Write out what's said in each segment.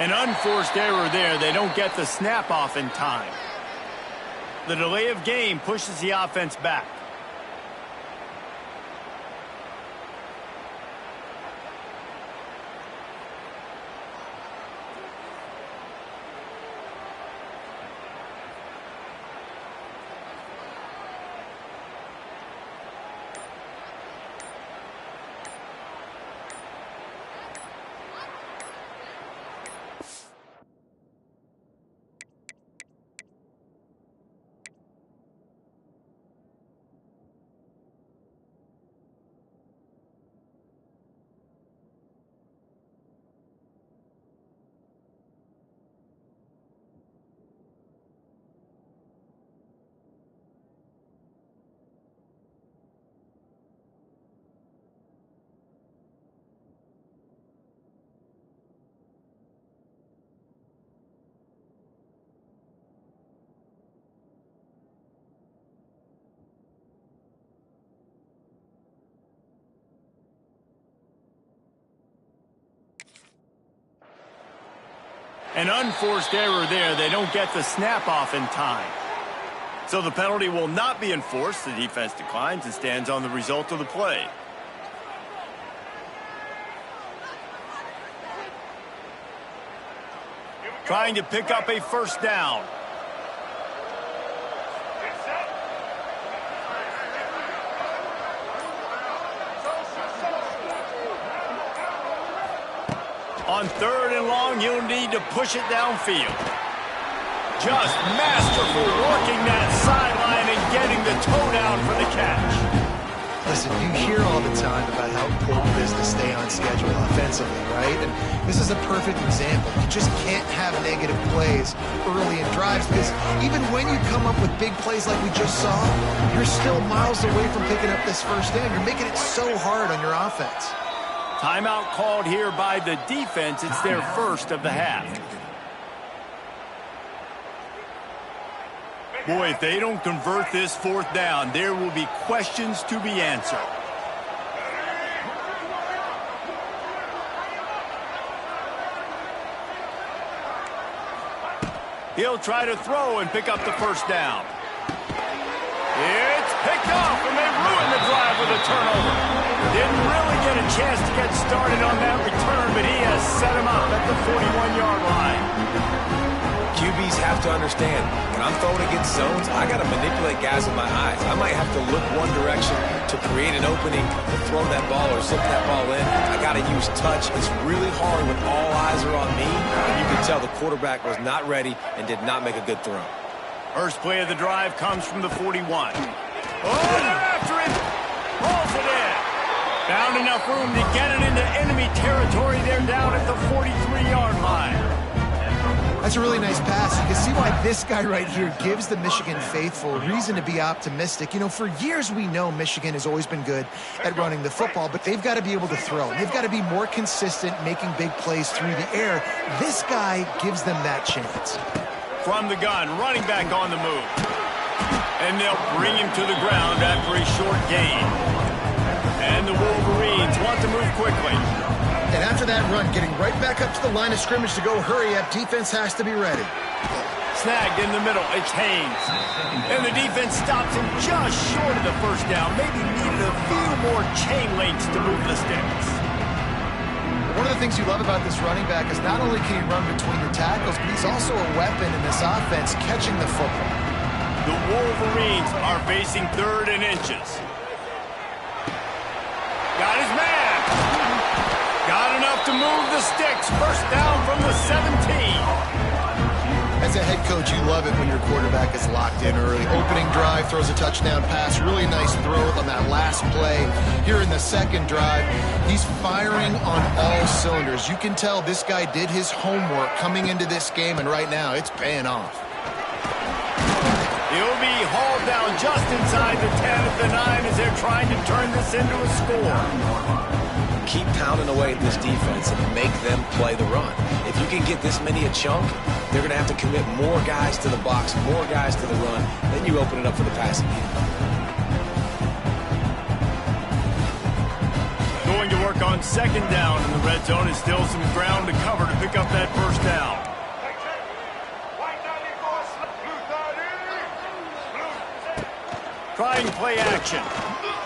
An unforced error there. They don't get the snap off in time. The delay of game pushes the offense back. An unforced error there. They don't get the snap off in time. So the penalty will not be enforced. The defense declines and stands on the result of the play. Trying to pick up a first down. On 3rd and long, you'll need to push it downfield. Just masterful working that sideline and getting the toe down for the catch. Listen, you hear all the time about how important it is to stay on schedule offensively, right? And this is a perfect example. You just can't have negative plays early in drives because even when you come up with big plays like we just saw, you're still miles away from picking up this first down. You're making it so hard on your offense. Timeout called here by the defense. It's their first of the half. Boy, if they don't convert this 4th down, there will be questions to be answered. He'll try to throw and pick up the first down. It's picked off, and they ruin the drive with a turnover. Didn't really get a chance to get started on that return, but he has set him up at the 41-yard line. QBs have to understand, when I'm throwing against zones, I got to manipulate guys with my eyes. I might have to look one direction to create an opening to throw that ball or zip that ball in. I got to use touch. It's really hard when all eyes are on me, and you can tell the quarterback was not ready and did not make a good throw. First play of the drive comes from the 41. Oh, they're after him. Pulls it in. Found enough room to get it into enemy territory. They're down at the 43-yard line. That's a really nice pass. You can see why this guy right here gives the Michigan faithful reason to be optimistic. You know, for years we know Michigan has always been good at running the football, but they've got to be able to throw. They've got to be more consistent making big plays through the air. This guy gives them that chance. From the gun, running back on the move. And they'll bring him to the ground after a short gain. And the Wolverines want to move quickly. And after that run, getting right back up to the line of scrimmage to go hurry up, defense has to be ready. Snagged in the middle, it's Haynes. And the defense stops him just short of the first down. Maybe needed a few more chain links to move the sticks. One of the things you love about this running back is not only can he run between the tackles, but he's also a weapon in this offense catching the football. The Wolverines are facing 3rd and inches. Got his man. Got enough to move the sticks. First down from the 17. As a head coach, you love it when your quarterback is locked in early. Opening drive, throws a touchdown pass. Really nice throw on that last play. Here in the second drive, he's firing on all cylinders. You can tell this guy did his homework coming into this game, and right now it's paying off. He'll be hauled down just inside the 10 at the 9 as they're trying to turn this into a score. Keep pounding away at this defense and make them play the run. If you can get this many a chunk, they're going to have to commit more guys to the box, more guys to the run. Then you open it up for the passing game. Going to work back on second down in the red zone. Is still some ground to cover to pick up that first down. Trying play action.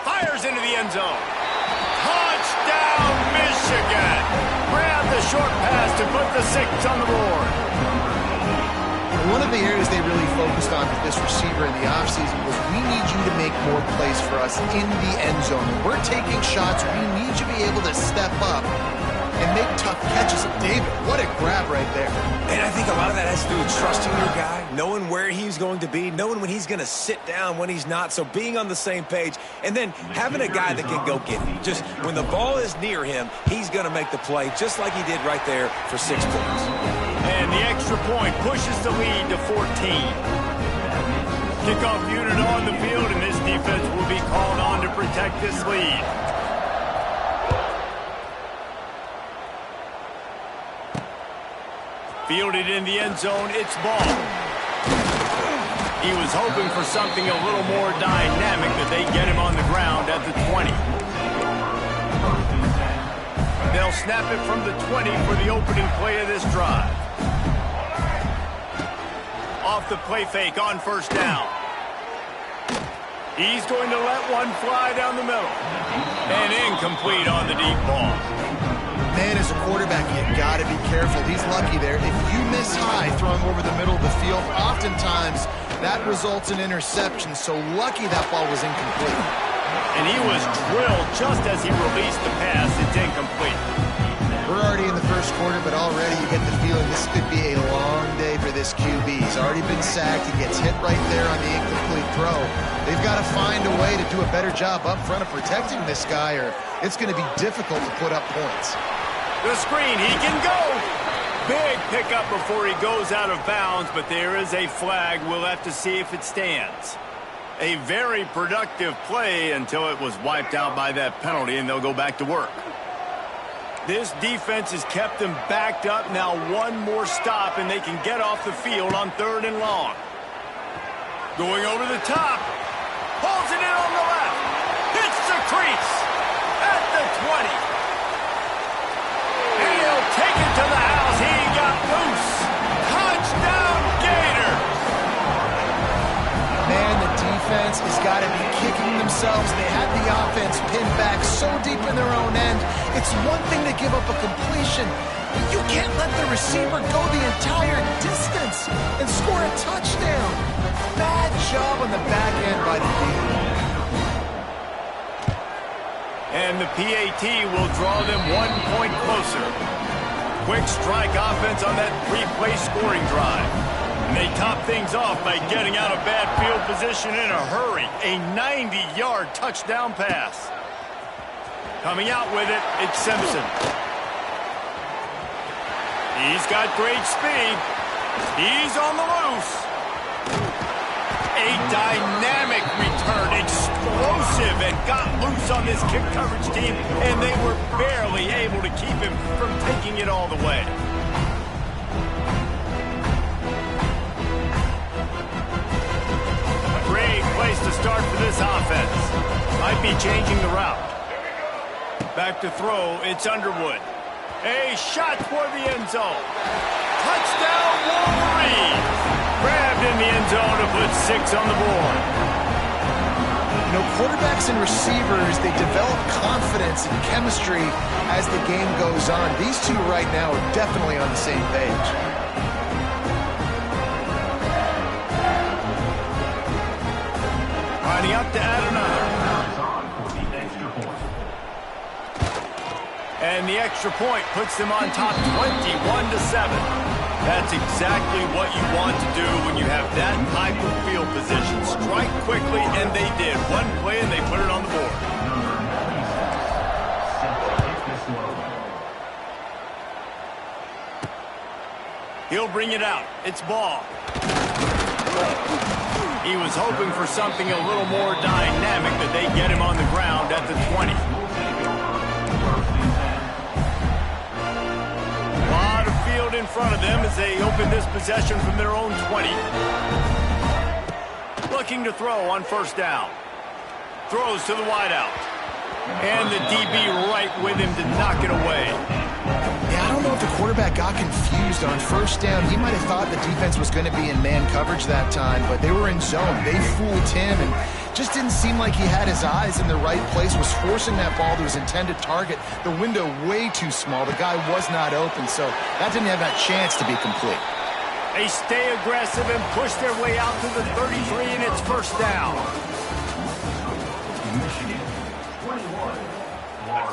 Fires into the end zone. Touchdown, Michigan! Grab the short pass to put the 6 on the board. One of the areas they really focused on with this receiver in the offseason was we need you to make more plays for us in the end zone. When we're taking shots, we need you to be able to step up and make tough catches. David, what a grab right there. And I think a lot of that has to do with trusting your guy, knowing where he's going to be, knowing when he's going to sit down, when he's not, so being on the same page, and then having a guy that can go get it. Just when the ball is near him, he's going to make the play, just like he did right there for 6 points. And the extra point pushes the lead to 14. Kickoff unit on the field, and this defense will be called on to protect this lead. Fielded in the end zone, it's ball. He was hoping for something a little more dynamic, that they get him on the ground at the 20. They'll snap it from the 20 for the opening play of this drive. Off the play fake on first down. He's going to let one fly down the middle. And incomplete on the deep ball. Man, as a quarterback, you got to be careful. He's lucky there. If you miss high throwing over the middle of the field, oftentimes that results in interception. So lucky that ball was incomplete. And he was drilled just as he released the pass. It's incomplete. We're already in the first quarter, but already you get the feeling this could be a long day for this QB. He's already been sacked. He gets hit right there on the incomplete throw. They've got to find a way to do a better job up front of protecting this guy, or it's going to be difficult to put up points. The screen, he can go. Big pickup before he goes out of bounds, but there is a flag. We'll have to see if it stands. A very productive play until it was wiped out by that penalty, and they'll go back to work. This defense has kept them backed up. Now one more stop, and they can get off the field on 3rd and long. Going over the top. Pulls it in on the left. Hits the crease at the 20. And he'll take it to the house. He got loose. Touchdown, Gators. Man, the defense has got to be kicking themselves. They had the offense pinned back so deep in their own end. It's one thing to give up a completion, but you can't let the receiver go the entire distance and score a touchdown. Bad job on the back end by the defense. And the PAT will draw them 1 point closer. Quick strike offense on that 3-play scoring drive. And they top things off by getting out of bad field position in a hurry. A 90-yard touchdown pass. Coming out with it, it's Simpson. He's got great speed. He's on the loose. A dynamic return, explosive, and got loose on this kick coverage team, and they were barely able to keep him from taking it all the way. Great place to start for this offense. Might be changing the route. Back to throw, it's Underwood. A shot for the end zone. Touchdown, Wolverine! Grabbed in the end zone to put 6 on the board. You know, quarterbacks and receivers, they develop confidence and chemistry as the game goes on. These two right now are definitely on the same page. Lining up to add another. And the extra point puts them on top 21-7. That's exactly what you want to do when you have that type of field position. Strike quickly, and they did. One play, and they put it on the board. He'll bring it out. It's ball. He was hoping for something a little more dynamic, that they get him on the ground at the 20. In front of them as they open this possession from their own 20. Looking to throw on first down. Throws to the wideout. And the DB right with him to knock it away. Yeah, I don't know if the quarterback got confused on first down. He might have thought the defense was going to be in man coverage that time, but they were in zone. They fooled him and just didn't seem like he had his eyes in the right place, was forcing that ball to his intended target. The window way too small. The guy was not open, so that didn't have that chance to be complete. They stay aggressive and push their way out to the 33, and it's first down.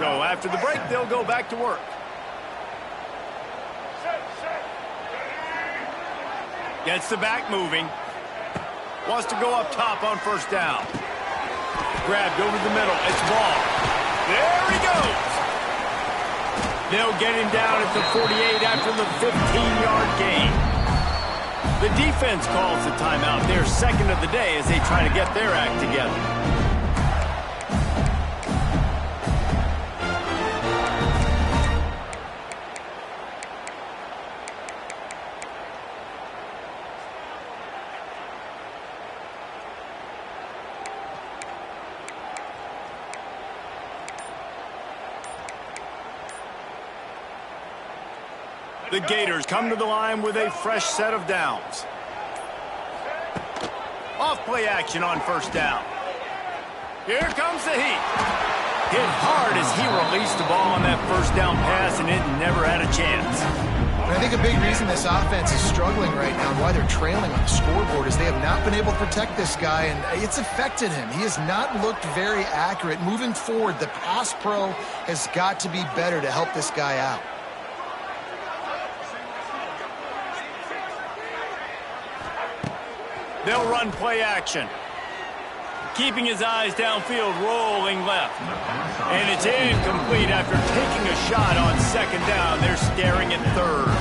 So after the break, they'll go back to work. Gets the back moving. Wants to go up top on first down. Grabbed over the middle. It's Ball. There he goes. They'll get him down at the 48 after the 15-yard gain. The defense calls the timeout. Their second of the day as they try to get their act together. The Gators come to the line with a fresh set of downs. Off play action on first down. Here comes the heat. Hit hard as he released the ball on that first down pass, and it never had a chance. And I think a big reason this offense is struggling right now and why they're trailing on the scoreboard is they have not been able to protect this guy, and it's affected him. He has not looked very accurate. Moving forward, the pass pro has got to be better to help this guy out. They'll run play action. Keeping his eyes downfield, rolling left. And it's incomplete after taking a shot on second down. They're staring at third.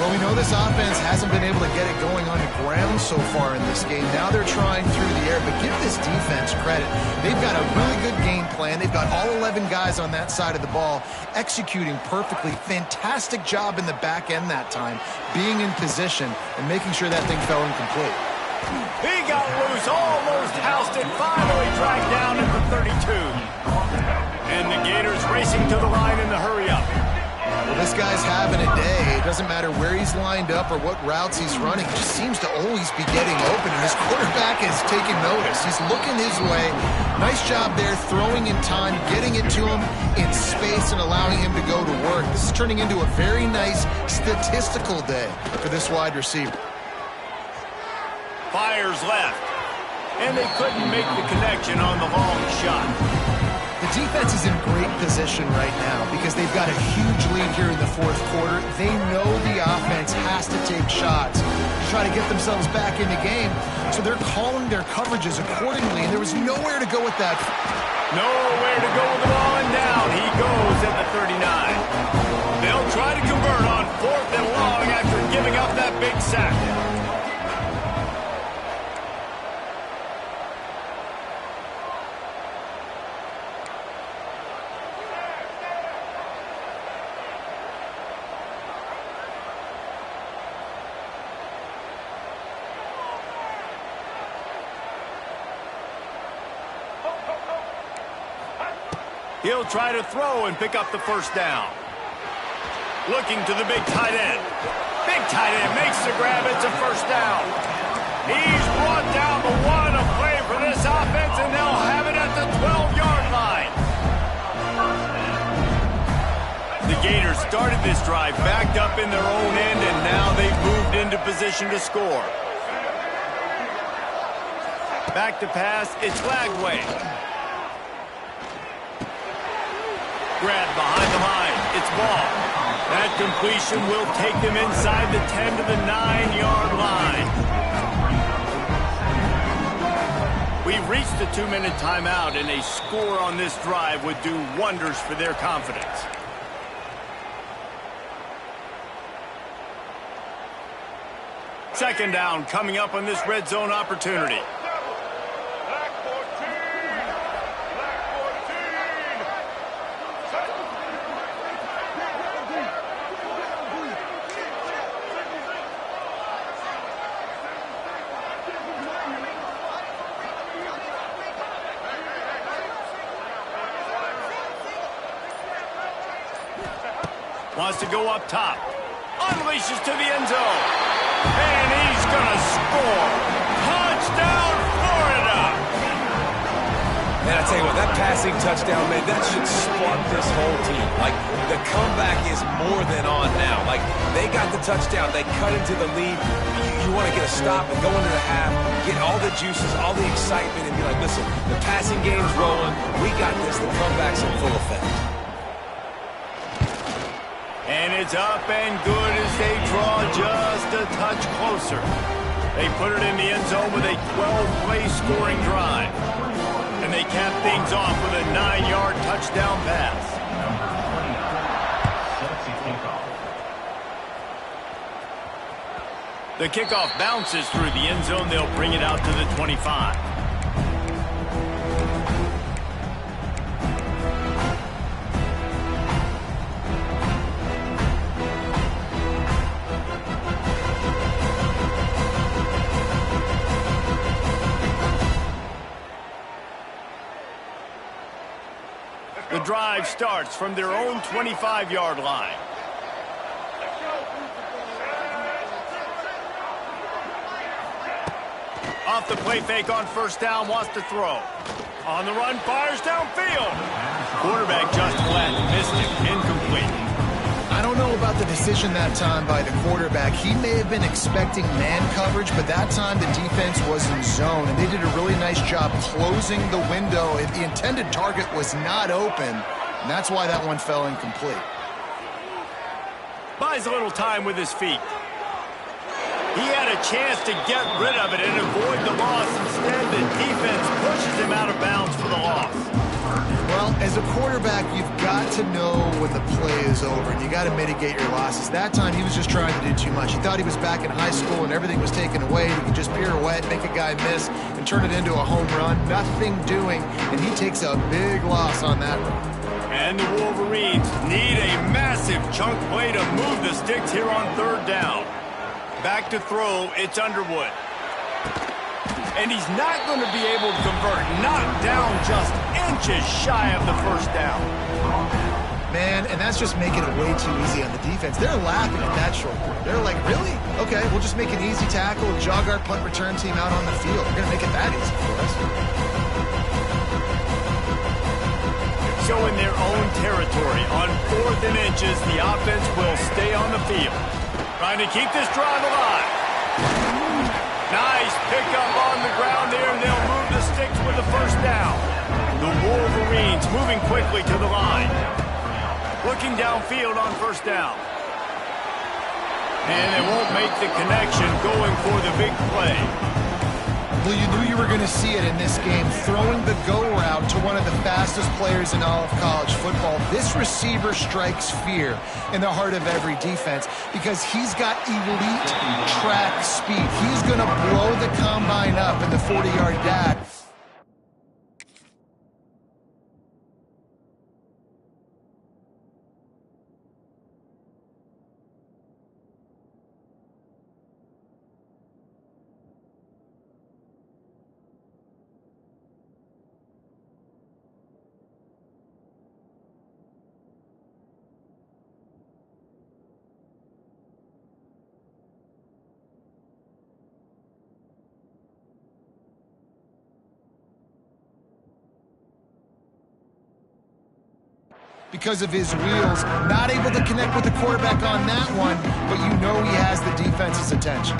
Well, we know this offense hasn't been able to get it going on the ground so far in this game. Now they're trying through the air, but give this defense credit. They've got a really good game plan. They've got all 11 guys on that side of the ball executing perfectly. Fantastic job in the back end that time, being in position and making sure that thing fell incomplete. He got loose, almost housed it, finally dragged down at the 32. And the Gators racing to the line in the hurry-up. Well, this guy's having a day. It doesn't matter where he's lined up or what routes he's running. He just seems to always be getting open, and his quarterback is taking notice. He's looking his way. Nice job there, throwing in time, getting it to him in space and allowing him to go to work. This is turning into a very nice statistical day for this wide receiver. Fires left, and they couldn't make the connection on the long shot. The defense is in great position right now because they've got a huge lead here in the fourth quarter. They know the offense has to take shots to try to get themselves back in the game, so they're calling their coverages accordingly, and there was nowhere to go with that. Nowhere to go with the ball, and down he goes at the 39. They'll try to convert on fourth and long after giving up that big sack. He'll try to throw and pick up the first down. Looking to the big tight end. Big tight end makes the grab. It's a first down. He's brought down the one, a play for this offense, and they'll have it at the 12-yard line. The Gators started this drive backed up in their own end, and now they've moved into position to score. Back to pass. It's Lagway. Grab behind the line. It's Ball. That completion will take them inside the 10 to the 9-yard line. We've reached the 2-minute timeout, and a score on this drive would do wonders for their confidence. Second down coming up on this red zone opportunity. Wants to go up top. Unleashes to the end zone. And he's going to score. Touchdown, Florida! Man, I tell you what, that passing touchdown, man, that should spark this whole team. Like, the comeback is more than on now. Like, they got the touchdown. They cut into the lead. You want to get a stop and go into the half, get all the juices, all the excitement, and be like, listen, the passing game's rolling. We got this. The comeback's in full effect. And it's up and good as they draw just a touch closer. They put it in the end zone with a 12-play scoring drive. And they cap things off with a 9-yard touchdown pass. The kickoff bounces through the end zone. They'll bring it out to the 25. The drive starts from their own 25-yard line. Off the play fake on first down, wants to throw. On the run, fires downfield. Quarterback Justin Lattin missed him, incomplete. I don't know about the decision that time by the quarterback. He may have been expecting man coverage, but that time the defense was in zone, and they did a really nice job closing the window. The intended target was not open, and that's why that one fell incomplete. Buys a little time with his feet. He had a chance to get rid of it and avoid the loss. Instead, the defense pushes him out of bounds for the loss. Well, as a quarterback, you've got to know when the play is over, and you got to mitigate your losses. That time, he was just trying to do too much. He thought he was back in high school and everything was taken away. He could just pirouette, make a guy miss, and turn it into a home run. Nothing doing, and he takes a big loss on that run. And the Wolverines need a massive chunk play to move the sticks here on third down. Back to throw, it's Underwood. And he's not going to be able to convert. Knocked down just inches shy of the first down. Man, and that's just making it way too easy on the defense. They're laughing at that short point. They're like, really? Okay, we'll just make an easy tackle and jog our punt return team out on the field. We're going to make it that easy for us. So in their own territory, on 4th and inches, the offense will stay on the field. Trying to keep this drive alive. Nice pickup on the ground there, and they'll move the sticks with the first down. The Wolverines moving quickly to the line. Looking downfield on first down. And they won't make the connection going for the big play. Well, you knew you were going to see it in this game, throwing the go route to one of the fastest players in all of college football. This receiver strikes fear in the heart of every defense because he's got elite track speed. He's going to blow the combine up in the 40-yard dash. Because of his wheels, not able to connect with the quarterback on that one, but you know he has the defense's attention.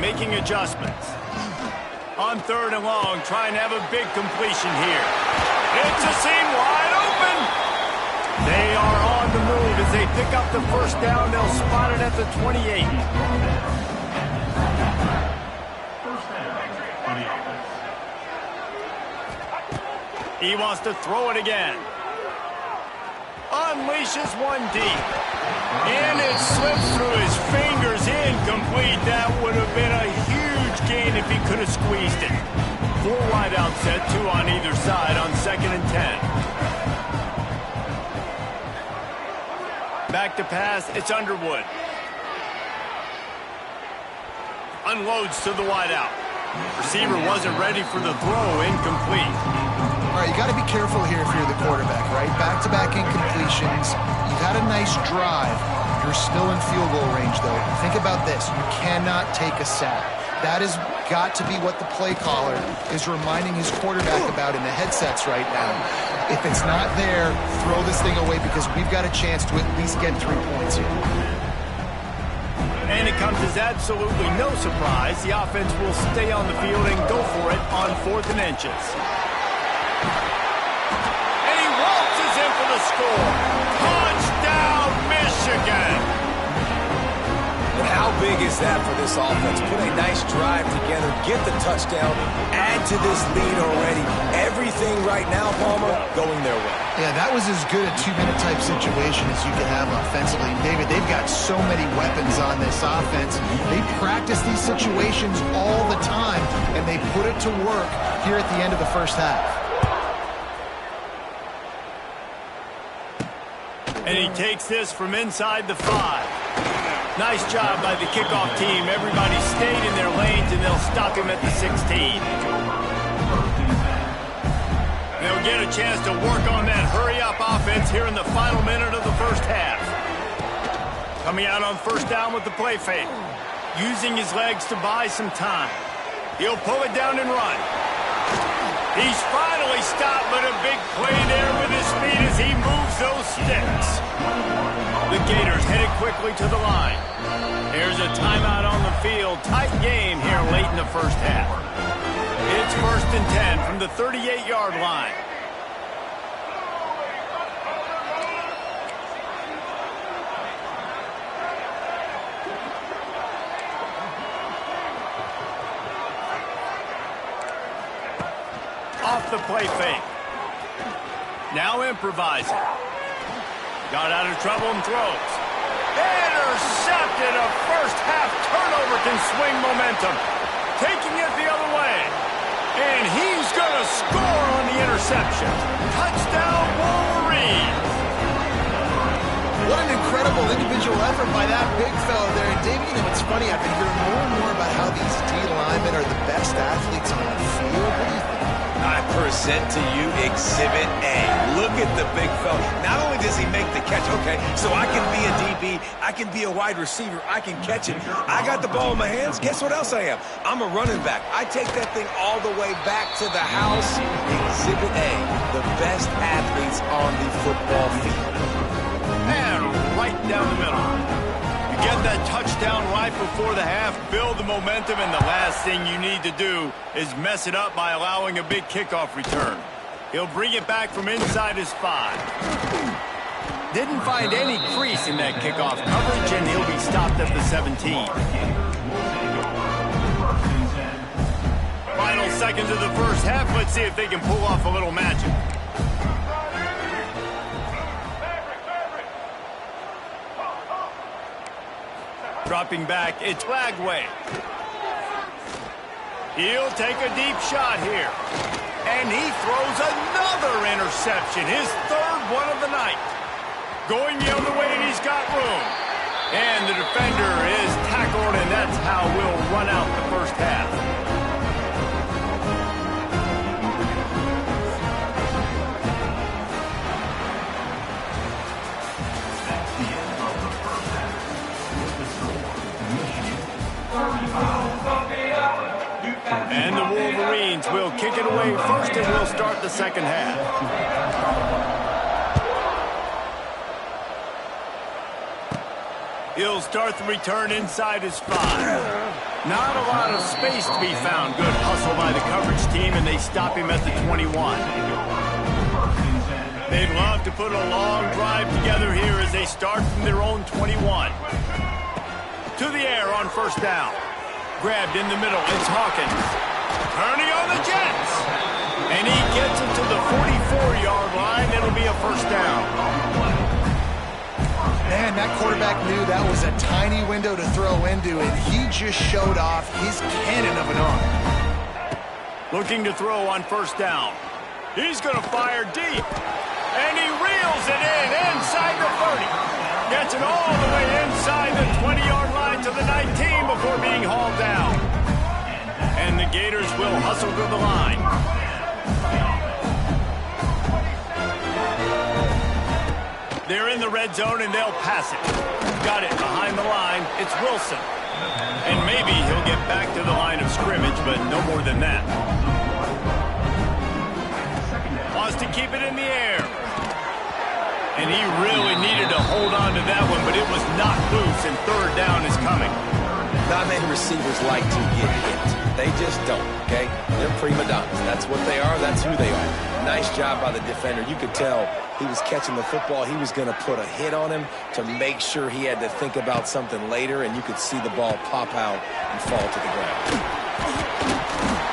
making adjustments. On 3rd and long, trying to have a big completion here. It's a seam wide open. They are on the move as they pick up the first down. They'll spot it at the 28. He wants to throw it again. Unleashes one deep. And it slips through his fingers, incomplete. That would have been a huge gain if he could have squeezed it. 4 wide out set, 2 on either side on 2nd and 10. Back to pass, it's Underwood. Unloads to the wide out. Receiver wasn't ready for the throw, incomplete. All right, you got to be careful here if you're the quarterback, right? Back-to-back incompletions. You got a nice drive. You're still in field goal range, though. Think about this. You cannot take a sack. That has got to be what the play caller is reminding his quarterback about in the headsets right now. If it's not there, throw this thing away because we've got a chance to at least get 3 points here. And it comes as absolutely no surprise. The offense will stay on the field and go for it on 4th and inches. And he waltzes in for the score. Touchdown, Michigan! And how big is that for this offense? Put a nice drive together, get the touchdown, add to this lead already. Everything right now, Palmer, going their way. Yeah, that was as good a 2-minute type situation as you could have offensively. And David, they've got so many weapons on this offense. They practice these situations all the time, and they put it to work here at the end of the first half. And he takes this from inside the 5. Nice job by the kickoff team. Everybody stayed in their lanes, and they'll stop him at the 16. They'll get a chance to work on that hurry-up offense here in the final minute of the first half. Coming out on 1st down with the play fake. Using his legs to buy some time. He'll pull it down and run. He's finally stopped, but a big play there with his speed as he moves those sticks. The Gators headed quickly to the line. There's a timeout on the field. Tight game here late in the first half. It's 1st and 10 from the 38-yard line. Off the play fake. Now improvising. Got out of trouble and throws. Intercepted. A first half turnover can swing momentum. Taking it the other way. And he's going to score on the interception. Touchdown, Wolverines. What an incredible individual effort by that big fella there. And David, you know, it's funny, I've been hearing more and more about how these D linemen are the best athletes on the field. What do you think? I present to you Exhibit A. Look at the big fella. Not only does he make the catch, okay, so I can be a DB, I can be a wide receiver, I can catch it. I got the ball in my hands. Guess what else I am? I'm a running back. I take that thing all the way back to the house. Exhibit A, the best athletes on the football field. And right down the middle. You get that touchdown right before the half, build the momentum, and the last thing you need to do is mess it up by allowing a big kickoff return. He'll bring it back from inside his 5. Didn't find any crease in that kickoff coverage, and he'll be stopped at the 17. Final seconds of the first half. Let's see if they can pull off a little magic. Dropping back, it's Lagway. He'll take a deep shot here. And he throws another interception, his 3rd one of the night. Going the other way, and he's got room. And the defender is tackled, and that's how we'll run out the first half. And the Wolverines will kick it away first, and we'll start the second half. He'll start the return inside his 5. Not a lot of space to be found. Good hustle by the coverage team, and they stop him at the 21. They'd love to put a long drive together here as they start from their own 21. To the air on first down. Grabbed in the middle. It's Hawkins. Turning on the Jets. And he gets it to the 44-yard line. It'll be a first down. Man, that quarterback knew that was a tiny window to throw into, and he just showed off his cannon of an arm. Looking to throw on first down. He's going to fire deep. And he reels it in inside the 30. Gets it all the way inside the 20-yard line to the 19 before being hauled down. And the Gators will hustle to the line. They're in the red zone, and they'll pass it. Got it behind the line. It's Wilson. And maybe he'll get back to the line of scrimmage, but no more than that. Wants to keep it in the air. And he really needed to hold on to that one, but it was knocked loose, and third down is coming. Not many receivers like to get hit. They just don't, okay? They're prima donnas. That's what they are. That's who they are. Nice job by the defender. You could tell he was catching the football. He was going to put a hit on him to make sure he had to think about something later, and you could see the ball pop out and fall to the ground.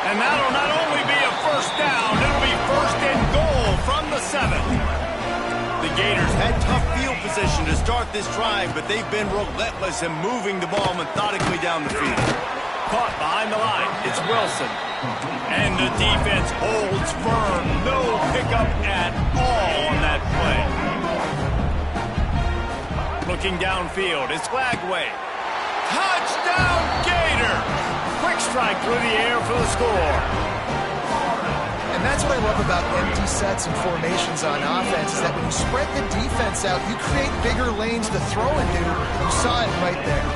And that'll not only be a first down, it'll be first and goal from the 7. The Gators had tough field position to start this drive, but they've been relentless in moving the ball methodically down the field. Caught behind the line. It's Wilson. And the defense holds firm. No pickup at all on that play. Looking downfield. It's Lagway. Touchdown, Gator! Quick strike through the air for the score. And that's what I love about empty sets and formations on offense, is that when you spread the defense out, you create bigger lanes to throw into. You saw it right there.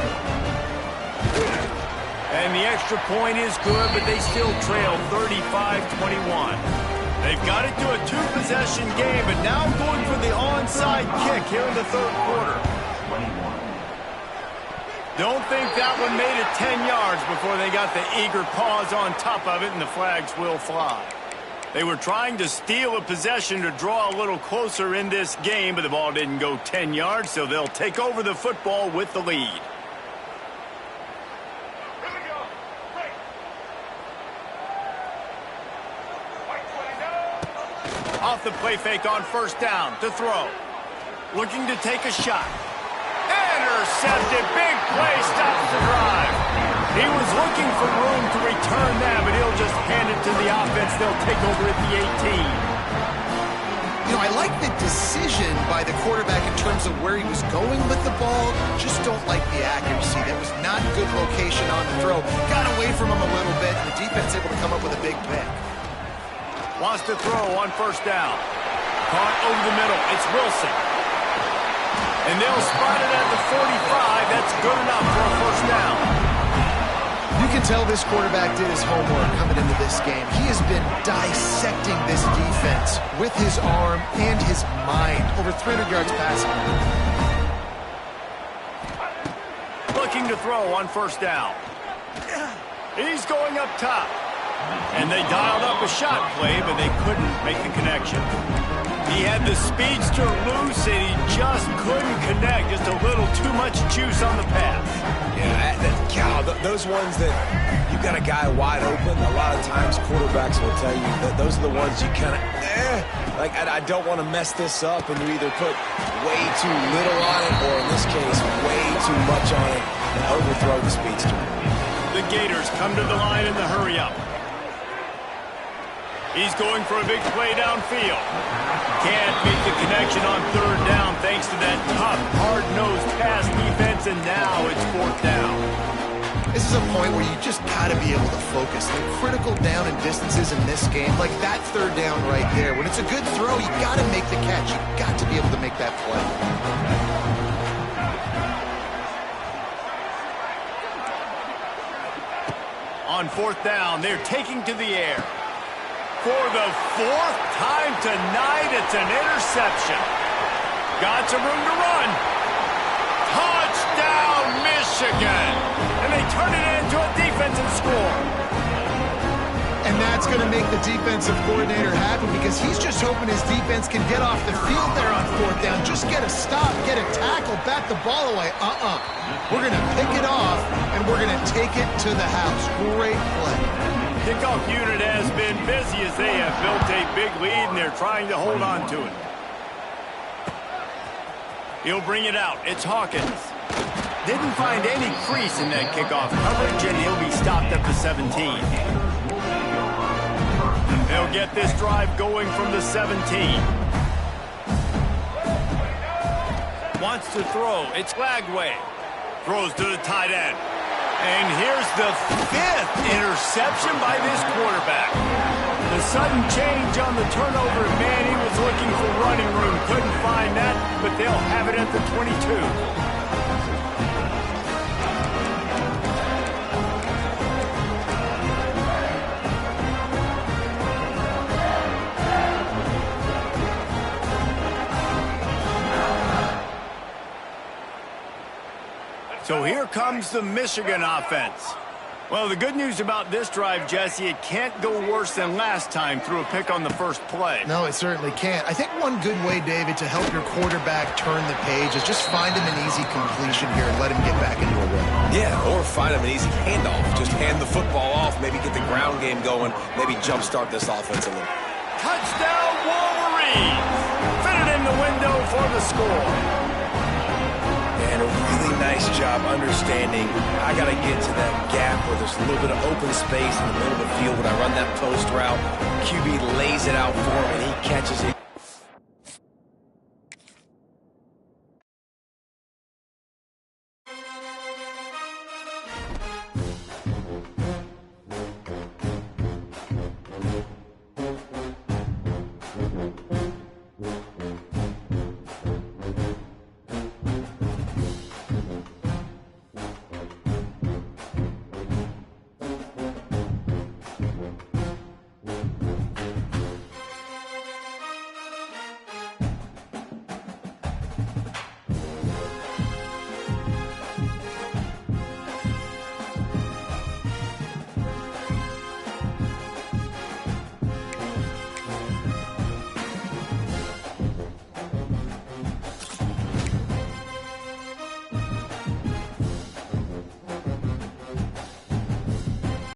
And the extra point is good, but they still trail 35-21. They've got it to a two-possession game, but now going for the onside kick here in the third quarter. Don't think that one made it 10 yards before they got the eager paws on top of it, and the flags will fly. They were trying to steal a possession to draw a little closer in this game, but the ball didn't go 10 yards, so they'll take over the football with the lead. Off the play fake on first down to throw. Looking to take a shot. Intercepted. Big play stops the drive. He was looking for room to return that, but he'll just hand it to the offense. They'll take over at the 18. You know, I like the decision by the quarterback in terms of where he was going with the ball. Just don't like the accuracy. That was not good location on the throw. Got away from him a little bit, and the defense able to come up with a big pick. Wants to throw on first down. Caught over the middle. It's Wilson. And they'll spot it at the 45. That's good enough for a first down. You can tell this quarterback did his homework coming into this game. He has been dissecting this defense with his arm and his mind. Over 300 yards passing. Looking to throw on first down. He's going up top. And they dialed up a shot play, but they couldn't make the connection. He had the speedster loose, and he just couldn't connect. Just a little too much juice on the pass. Yeah, those ones that you got a guy wide open, a lot of times quarterbacks will tell you that those are the ones you kind of, like, I don't want to mess this up, and you either put way too little on it, or in this case, way too much on it, and overthrow the speedster. The Gators come to the line in the hurry-up. He's going for a big play downfield. Can't make the connection on third down thanks to that tough, hard-nosed pass defense, and now it's fourth down. This is a point where you just got to be able to focus. The critical down and distances in this game, like that third down right there. When it's a good throw, you got to make the catch. You got to be able to make that play. On fourth down, they're taking to the air. For the fourth time tonight, it's an interception. Got some room to run. Touchdown, Michigan. And they turn it into a defense defensive score. And that's going to make the defensive coordinator happy because he's just hoping his defense can get off the field there on 4th down. Just get a stop, get a tackle, bat the ball away. We're going to pick it off, and we're going to take it to the house. Great play. Kickoff unit has been busy as they have built a big lead, and they're trying to hold on to it. He'll bring it out. It's Hawkins. Didn't find any crease in that kickoff coverage, and he'll be stopped at the 17. They'll get this drive going from the 17. Wants to throw. It's Lagway. Throws to the tight end. And here's the 5th interception by this quarterback. The sudden change on the turnover, man, he was looking for running room. Couldn't find that, but they'll have it at the 22. So here comes the Michigan offense. Well, the good news about this drive, Jesse, it can't go worse than last time through a pick on the first play. No, it certainly can't. I think one good way, David, to help your quarterback turn the page is just find him an easy completion here and let him get back into a rhythm. Yeah, or find him an easy handoff. Just hand the football off, maybe get the ground game going, maybe jumpstart this offense a little. Touchdown, Wolverines! Fit it in the window for the score. And a really nice job understanding I got to get to that gap where there's a little bit of open space in the middle of the field when I run that post route. QB lays it out for him, and he catches it